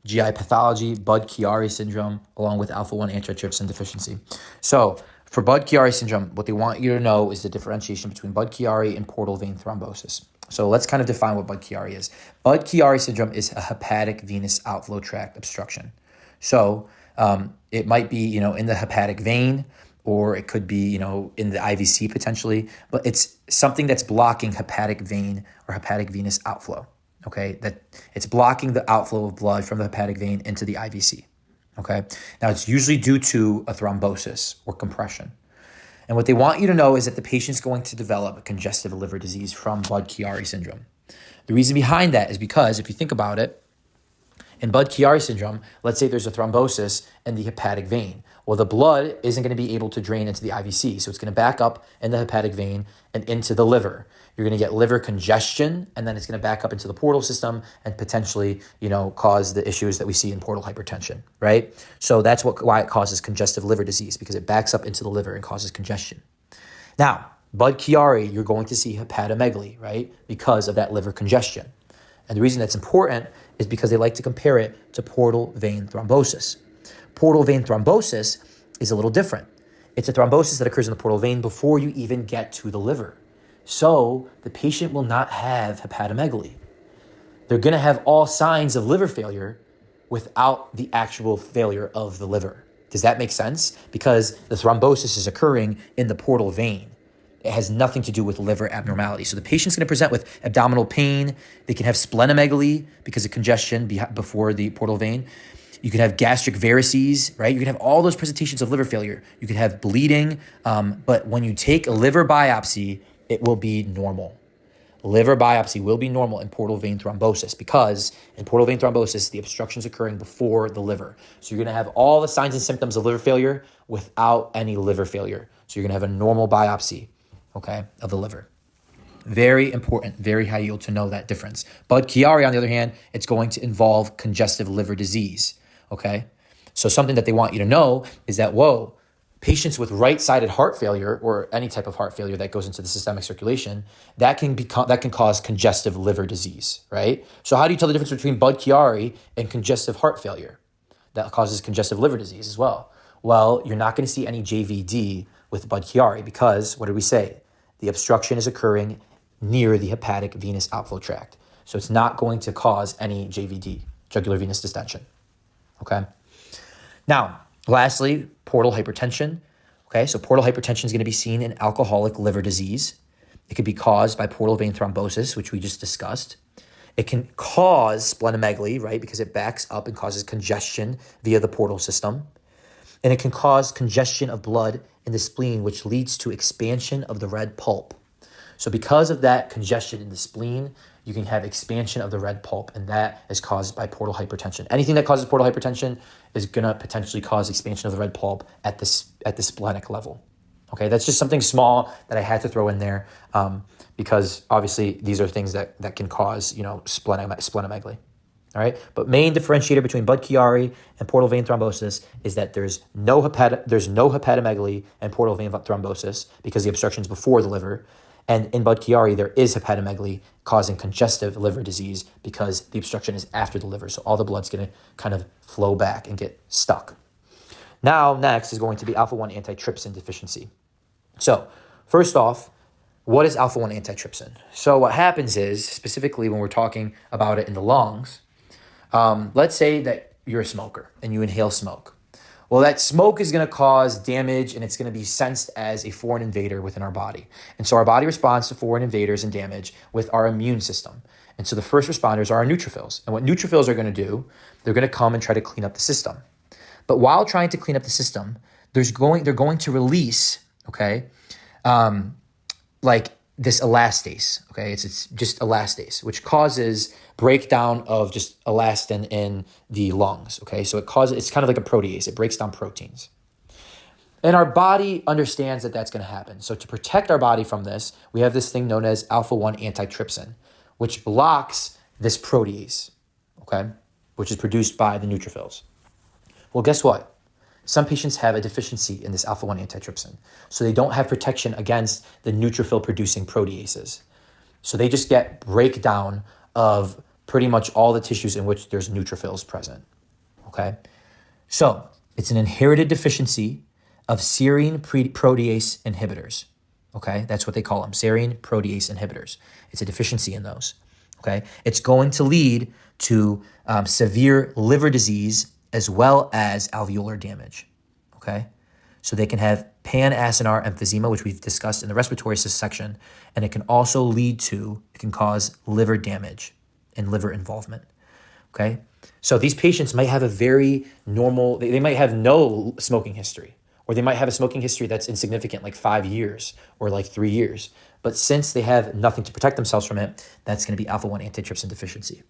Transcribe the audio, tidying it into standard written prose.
GI pathology, Budd-Chiari syndrome, along with alpha-1 antitrypsin deficiency. So for Budd-Chiari syndrome, what they want you to know is the differentiation between Budd-Chiari and portal vein thrombosis. So let's kind of define what Budd-Chiari is. Budd-Chiari syndrome is a hepatic venous outflow tract obstruction. So it might be, in the hepatic vein, or it could be, in the IVC potentially, but it's something that's blocking hepatic vein or hepatic venous outflow, okay? That it's blocking the outflow of blood from the hepatic vein into the IVC, okay? Now, it's usually due to a thrombosis or compression. And what they want you to know is that the patient's going to develop a congestive liver disease from Budd-Chiari syndrome. The reason behind that is because if you think about it, in Budd-Chiari syndrome, let's say there's a thrombosis in the hepatic vein. Well, the blood isn't going to be able to drain into the IVC, so it's going to back up in the hepatic vein and into the liver. You're going to get liver congestion, and then it's going to back up into the portal system and potentially, cause the issues that we see in portal hypertension, right? So that's why it causes congestive liver disease, because it backs up into the liver and causes congestion. Now, Budd-Chiari, you're going to see hepatomegaly, right? Because of that liver congestion. And the reason that's important is because they like to compare it to portal vein thrombosis. Portal vein thrombosis is a little different. It's a thrombosis that occurs in the portal vein before you even get to the liver. So the patient will not have hepatomegaly. They're going to have all signs of liver failure without the actual failure of the liver. Does that make sense? Because the thrombosis is occurring in the portal vein. It has nothing to do with liver abnormality. So the patient's going to present with abdominal pain. They can have splenomegaly because of congestion before the portal vein. You can have gastric varices, right? You can have all those presentations of liver failure. You can have bleeding, but when you take a liver biopsy, it will be normal. Liver biopsy will be normal in portal vein thrombosis because in portal vein thrombosis, the obstruction is occurring before the liver. So you're going to have all the signs and symptoms of liver failure without any liver failure. So you're going to have a normal biopsy, okay, of the liver. Very important, very high yield to know that difference. Budd-Chiari, on the other hand, it's going to involve congestive liver disease, okay? So something that they want you to know is that, patients with right-sided heart failure or any type of heart failure that goes into the systemic circulation, that can cause congestive liver disease, right? So how do you tell the difference between Budd-Chiari and congestive heart failure that causes congestive liver disease as well? Well, you're not going to see any JVD with Budd-Chiari because, what did we say? The obstruction is occurring near the hepatic venous outflow tract. So it's not going to cause any JVD, jugular venous distension, okay? Now, lastly, portal hypertension. Okay, so portal hypertension is going to be seen in alcoholic liver disease. It could be caused by portal vein thrombosis, which we just discussed. It can cause splenomegaly, right, because it backs up and causes congestion via the portal system. And it can cause congestion of blood in the spleen, which leads to expansion of the red pulp. So because of that congestion in the spleen, you can have expansion of the red pulp, and that is caused by portal hypertension. Anything that causes portal hypertension is going to potentially cause expansion of the red pulp at the splenic level. Okay, that's just something small that I had to throw in there because obviously these are things that can cause, splenomegaly. All right, but main differentiator between Budd-Chiari and portal vein thrombosis is that there's no hepatomegaly and portal vein thrombosis because the obstruction is before the liver. And in Budd-Chiari, there is hepatomegaly causing congestive liver disease because the obstruction is after the liver. So all the blood's going to kind of flow back and get stuck. Now, next is going to be alpha-1 antitrypsin deficiency. So first off, what is alpha-1 antitrypsin? So what happens is, specifically when we're talking about it in the lungs, let's say that you're a smoker and you inhale smoke. Well, that smoke is going to cause damage and it's going to be sensed as a foreign invader within our body. And so our body responds to foreign invaders and damage with our immune system. And so the first responders are our neutrophils. And what neutrophils are going to do, they're going to come and try to clean up the system. But while trying to clean up the system, they're going to release, like this elastase, okay? It's just elastase, which causes breakdown of just elastin in the lungs, okay? So it's kind of like a protease. It breaks down proteins. And our body understands that that's going to happen. So to protect our body from this, we have this thing known as alpha-1 antitrypsin, which blocks this protease, okay? Which is produced by the neutrophils. Well, guess what? Some patients have a deficiency in this alpha-1 antitrypsin. So they don't have protection against the neutrophil-producing proteases. So they just get breakdown of pretty much all the tissues in which there's neutrophils present, okay? So it's an inherited deficiency of serine protease inhibitors, okay? That's what they call them, serine protease inhibitors. It's a deficiency in those, okay? It's going to lead to severe liver disease as well as alveolar damage, okay? So they can have pan-acinar emphysema, which we've discussed in the respiratory section, and it can also lead to, it can cause liver damage and liver involvement, okay? So these patients might have a very normal, they might have no smoking history, or they might have a smoking history that's insignificant, like 5 years or like 3 years. But since they have nothing to protect themselves from it, that's going to be alpha-1 antitrypsin deficiency.